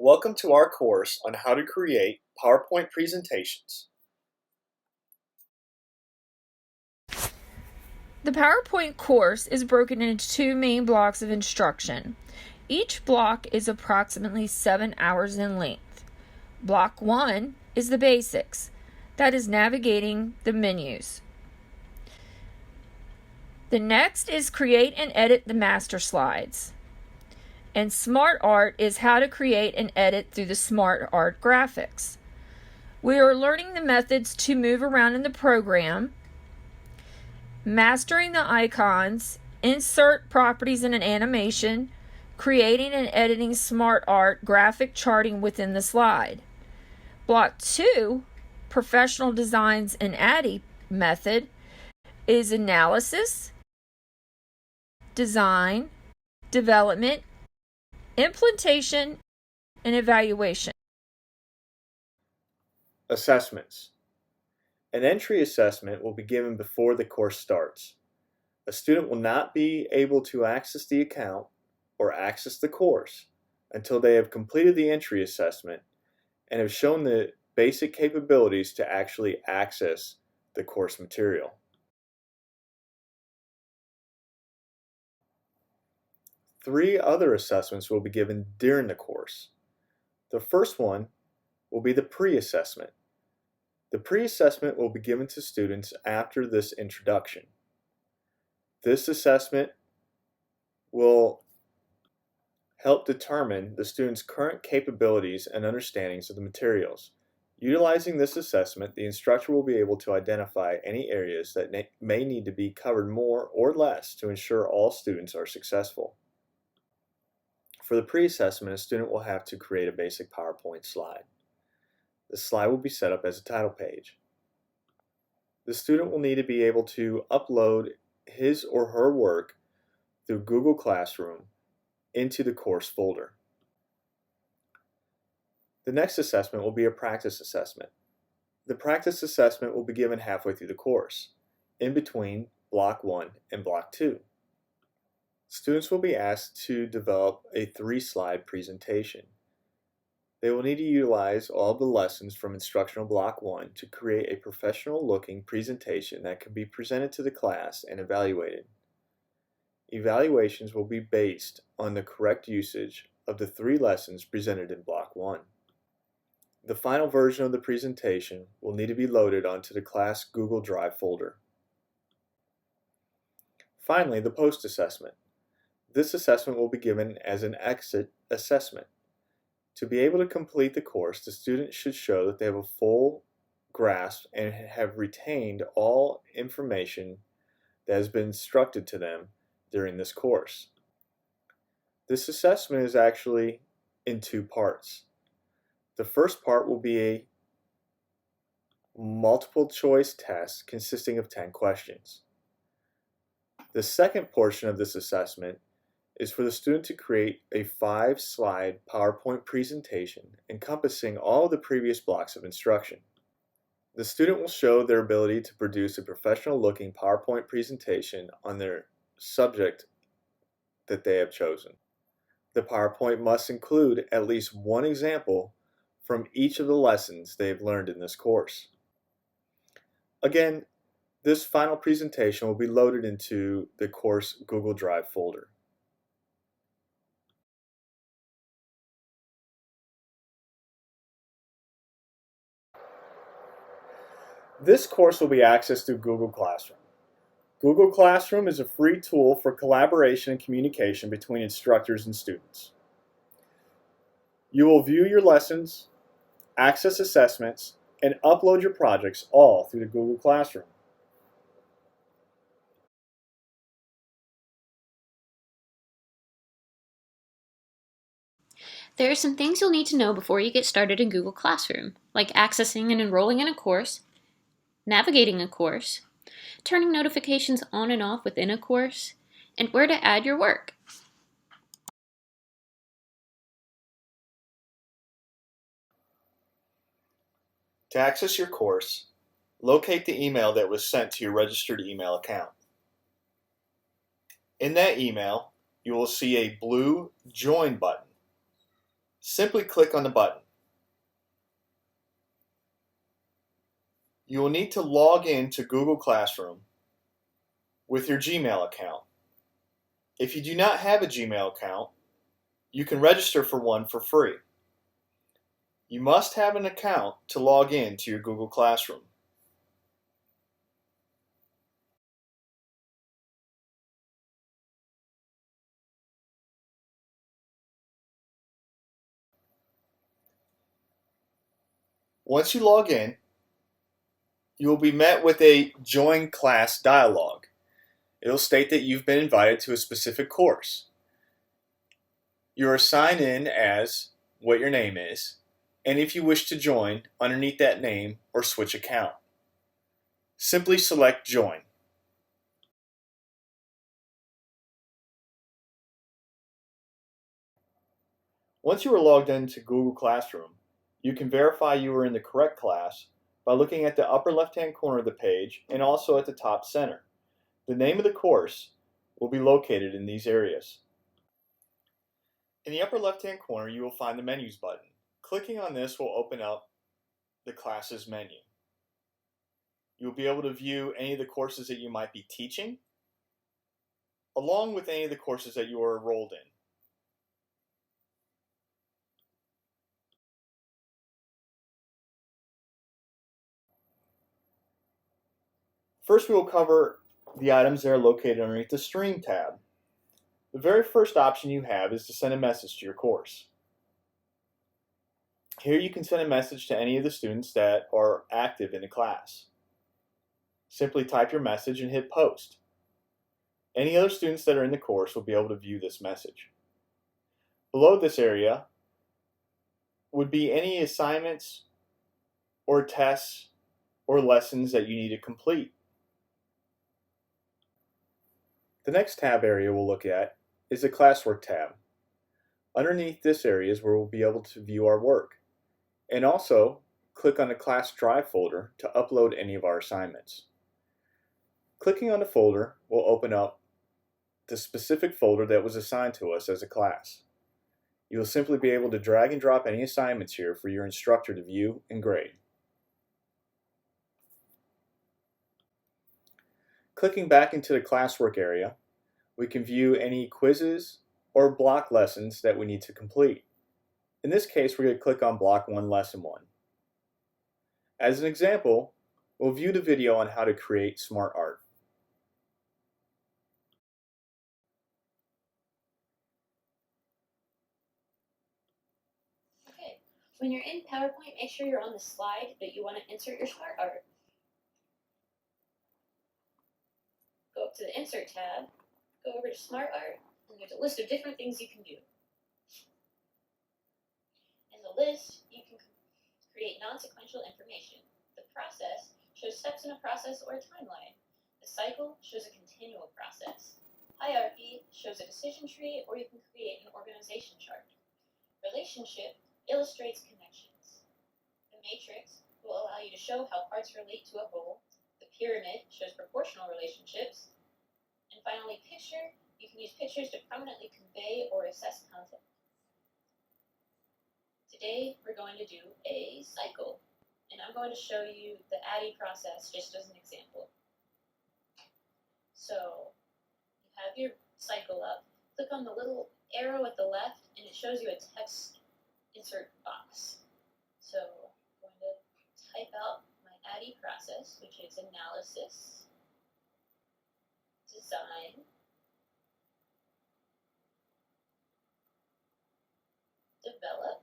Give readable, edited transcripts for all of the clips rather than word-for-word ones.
Welcome to our course on how to create PowerPoint presentations. The PowerPoint course is broken into two main blocks of instruction. Each block is approximately 7 hours in length. Block 1 is the basics, that is navigating the menus. The next is create and edit the master slides. And Smart Art is how to create and edit through the Smart Art graphics. We are learning the methods to move around in the program, mastering the icons, insert properties in an animation, creating and editing Smart Art graphic charting within the slide. Block 2, Professional Designs and ADDIE method, is analysis, design, development, implementation, and evaluation. Assessments. An entry assessment will be given before the course starts. A student will not be able to access the account or access the course until they have completed the entry assessment and have shown the basic capabilities to actually access the course material. Three other assessments will be given during the course. The first one will be the pre-assessment. The pre-assessment will be given to students after this introduction. This assessment will help determine the student's current capabilities and understandings of the materials. Utilizing this assessment, the instructor will be able to identify any areas that may need to be covered more or less to ensure all students are successful. For the pre-assessment, a student will have to create a basic PowerPoint slide. The slide will be set up as a title page. The student will need to be able to upload his or her work through Google Classroom into the course folder. The next assessment will be a practice assessment. The practice assessment will be given halfway through the course, in between Block 1 and Block 2. Students will be asked to develop a 3-slide presentation. They will need to utilize all of the lessons from Instructional Block 1 to create a professional-looking presentation that can be presented to the class and evaluated. Evaluations will be based on the correct usage of the 3 lessons presented in Block 1. The final version of the presentation will need to be loaded onto the class Google Drive folder. Finally, the post-assessment. This assessment will be given as an exit assessment. To be able to complete the course, the student should show that they have a full grasp and have retained all information that has been instructed to them during this course. This assessment is actually in 2 parts. The first part will be a multiple choice test consisting of 10 questions. The second portion of this assessment is for the student to create a 5-slide PowerPoint presentation encompassing all of the previous blocks of instruction. The student will show their ability to produce a professional-looking PowerPoint presentation on their subject that they have chosen. The PowerPoint must include at least one example from each of the lessons they have learned in this course. Again, this final presentation will be loaded into the course Google Drive folder. This course will be accessed through Google Classroom. Google Classroom is a free tool for collaboration and communication between instructors and students. You will view your lessons, access assessments, and upload your projects all through the Google Classroom. There are some things you'll need to know before you get started in Google Classroom, like accessing and enrolling in a course, navigating a course, turning notifications on and off within a course, and where to add your work. To access your course, locate the email that was sent to your registered email account. In that email, you will see a blue Join button. Simply click on the button. You will need to log in to Google Classroom with your Gmail account. If you do not have a Gmail account, you can register for one for free. You must have an account to log in to your Google Classroom. Once you log in, you will be met with a Join Class dialog. It will state that you've been invited to a specific course. You are signed in as what your name is, and if you wish to join underneath that name or switch account. Simply select Join. Once you are logged into Google Classroom, you can verify you are in the correct class by looking at the upper left-hand corner of the page and also at the top center. The name of the course will be located in these areas. In the upper left-hand corner, you will find the Menus button. Clicking on this will open up the classes menu. You'll be able to view any of the courses that you might be teaching, along with any of the courses that you are enrolled in. First, we will cover the items that are located underneath the Stream tab. The very first option you have is to send a message to your course. Here you can send a message to any of the students that are active in the class. Simply type your message and hit post. Any other students that are in the course will be able to view this message. Below this area would be any assignments or tests or lessons that you need to complete. The next tab area we'll look at is the Classwork tab. Underneath this area is where we'll be able to view our work, and also click on the Class Drive folder to upload any of our assignments. Clicking on the folder will open up the specific folder that was assigned to us as a class. You'll simply be able to drag and drop any assignments here for your instructor to view and grade. Clicking back into the Classwork area, we can view any quizzes or block lessons that we need to complete. In this case, we're going to click on Block 1, Lesson 1. As an example, we'll view the video on how to create smart art. Okay, when you're in PowerPoint, make sure you're on the slide that you want to insert your smart art. Go up to the Insert tab, go over to Smart Art, and there's a list of different things you can do. In the list, you can create non-sequential information. The process shows steps in a process or a timeline. The cycle shows a continual process. Hierarchy shows a decision tree, or you can create an organization chart. Relationship illustrates connections. The matrix will allow you to show how parts relate to a whole. The pyramid shows proportional relationships. And finally, picture, you can use pictures to prominently convey or assess content. Today, we're going to do a cycle, and I'm going to show you the ADDIE process just as an example. So, you have your cycle up, click on the little arrow at the left, and it shows you a text insert box. So, I'm going to type out my ADDIE process, which is analysis, design, develop,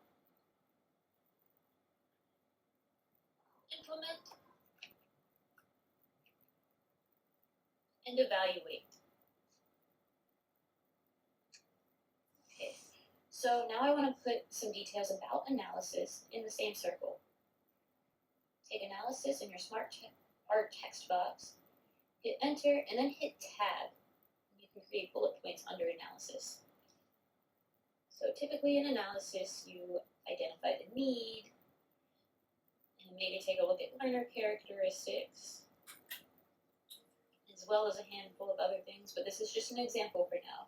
implement, and evaluate. Okay, so now I want to put some details about analysis in the same circle. Take analysis in your Smart Art text box, hit enter, and then hit tab. You can create bullet points under analysis. So typically in analysis, you identify the need, and maybe take a look at learner characteristics, as well as a handful of other things, but this is just an example for now.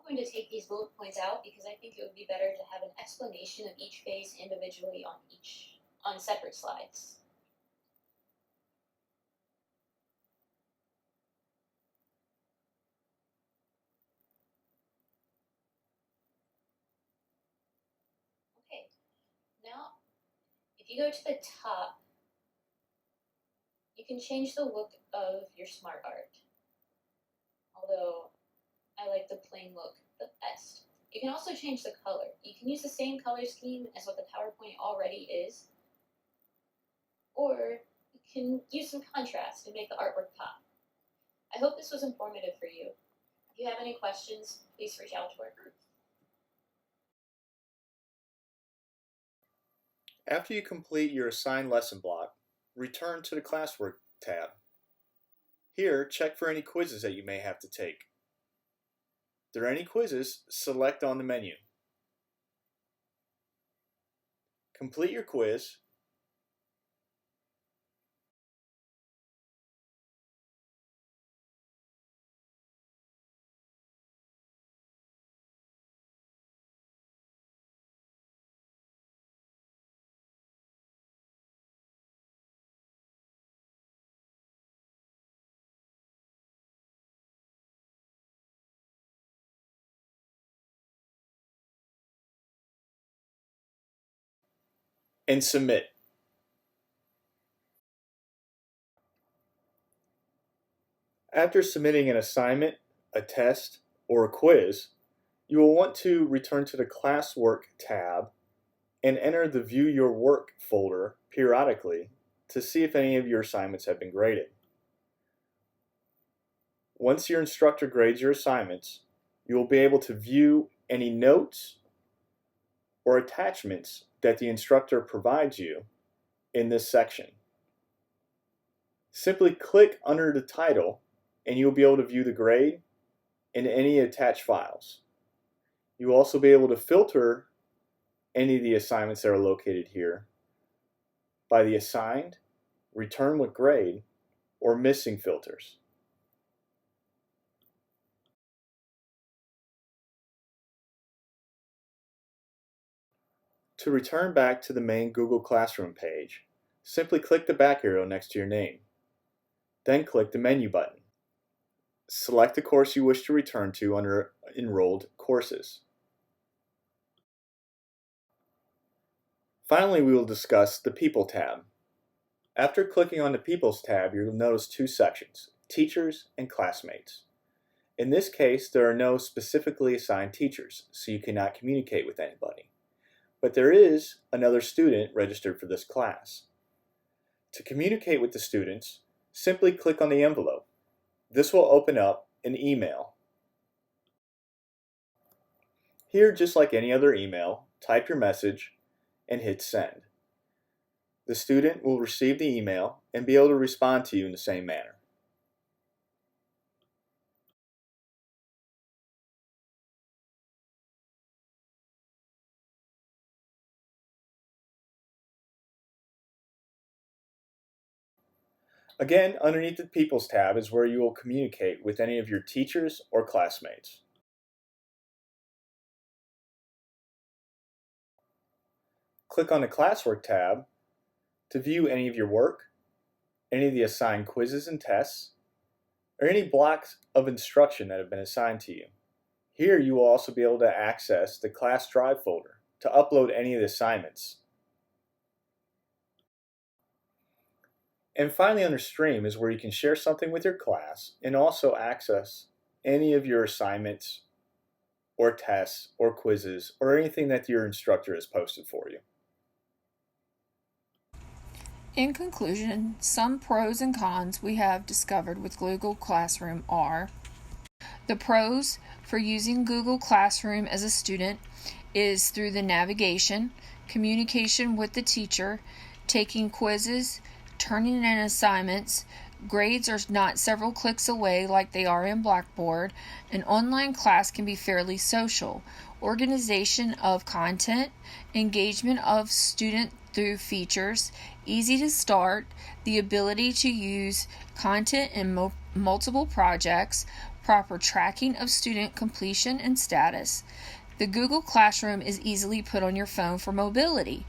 going to take these bullet points out because I think it would be better to have an explanation of each phase individually on separate slides. Okay, now if you go to the top, you can change the look of your smart art. Although I like the plain look the best. You can also change the color. You can use the same color scheme as what the PowerPoint already is, or you can use some contrast and make the artwork pop. I hope this was informative for you. If you have any questions, please reach out to our group. After you complete your assigned lesson block, return to the Classwork tab. Here, check for any quizzes that you may have to take. If there are any quizzes, select on the menu. Complete your quiz. And submit. After submitting an assignment, a test, or a quiz, you will want to return to the Classwork tab and enter the View Your Work folder periodically to see if any of your assignments have been graded. Once your instructor grades your assignments, you will be able to view any notes or attachments that the instructor provides you in this section. Simply click under the title and you will be able to view the grade and any attached files. You will also be able to filter any of the assignments that are located here by the assigned, return with grade, or missing filters. To return back to the main Google Classroom page, simply click the back arrow next to your name. Then click the menu button. Select the course you wish to return to under Enrolled Courses. Finally, we will discuss the People tab. After clicking on the People's tab, you'll notice two sections, Teachers and Classmates. In this case, there are no specifically assigned teachers, so you cannot communicate with anybody. But there is another student registered for this class. To communicate with the students, simply click on the envelope. This will open up an email. Here, just like any other email, type your message and hit send. The student will receive the email and be able to respond to you in the same manner. Again, underneath the People's tab is where you will communicate with any of your teachers or classmates. Click on the Classwork tab to view any of your work, any of the assigned quizzes and tests, or any blocks of instruction that have been assigned to you. Here you will also be able to access the Class Drive folder to upload any of the assignments. And finally, under Stream is where you can share something with your class and also access any of your assignments or tests or quizzes or anything that your instructor has posted for you. In conclusion, some pros and cons we have discovered with Google Classroom are: the pros for using Google Classroom as a student is through the navigation, communication with the teacher, taking quizzes, turning in assignments. Grades are not several clicks away like they are in Blackboard. An online class can be fairly social. Organization of content, engagement of student through features, easy to start, the ability to use content in multiple projects, proper tracking of student completion and status. The Google Classroom is easily put on your phone for mobility.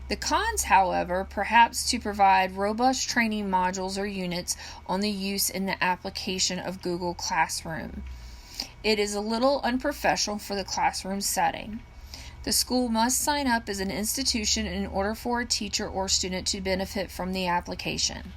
The cons, however, perhaps to provide robust training modules or units on the use and the application of Google Classroom. It is a little unprofessional for the classroom setting. The school must sign up as an institution in order for a teacher or student to benefit from the application.